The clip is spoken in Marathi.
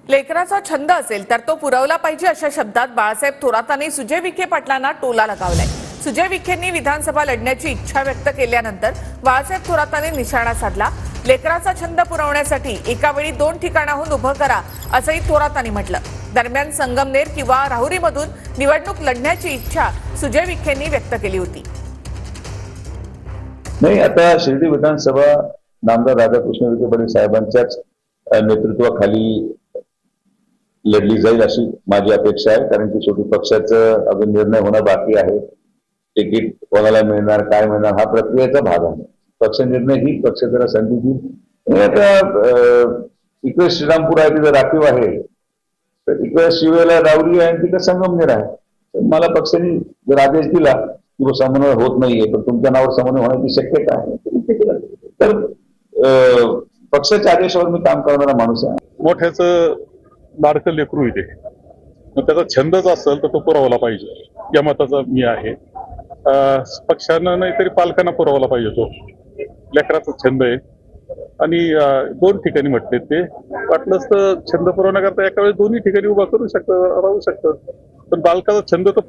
लेकराचा छंद असेल तर तो पुरवला पाहिजे अशा शब्दात बाळासाहेब थोरातांनी सुजय विखे पाटलांना टोला लगावलाय। सुजय विखेंनी विधानसभा लढण्याची इच्छा व्यक्त केल्यानंतर बाळासाहेब थोरातांनी निशाणा साधला। लेकराचा छंद पुरवण्यासाठी एका वेळी 2 ठिकाणाहून उभं करा असंही थोरातांनी म्हटलं। दरम्यान संगमनेर किंवा राहुरीमधून निवडणूक लढण्याची इच्छा सुजय विखेंनी व्यक्त केली होती। नाही, आता शिर्डी विधानसभा नामदार राधाकृष्ण विखे पाटील साहेबांच्याच नेतृत्वाखाली लढली जाईल अशी माझी अपेक्षा आहे। कारण की शेवटी पक्षाचं अजून निर्णय होणं बाकी आहे। तिकीट कोणाला मिळणार, काय मिळणार हा प्रक्रियेचा भाग आहे। पक्ष निर्णय ही पक्ष जरा संधी देईल। आता इकडे श्रीरामपूर आहे, तिथं राखीव आहे, तर इकडे शिवेला रावरी आहे, तिकडे संगमनेर आहे। तर मला पक्षाने जर आदेश दिला की समन्वय होत नाहीये पण तुमच्या नावावर समन्वय होण्याची शक्यता आहे, तर पक्षाच्या आदेशावर मी काम करणारा माणूस आहे। मोठ्याचं लाडकं लेकरू इथे, मग त्याचा छंदच असेल तर तो पुरवला पाहिजे या मताचा मी आहे। पक्षानं नाही तरी पालकांना पुरवला पाहिजे। तो लेकराचा छंद आहे आणि 2 ठिकाणी म्हटले ते वाटलंच तर छंद पुरवण्याकरता एका वेळेस 2ही ठिकाणी उभा करू शकतं, राहू शकतं, पण बालकाचा छंद तर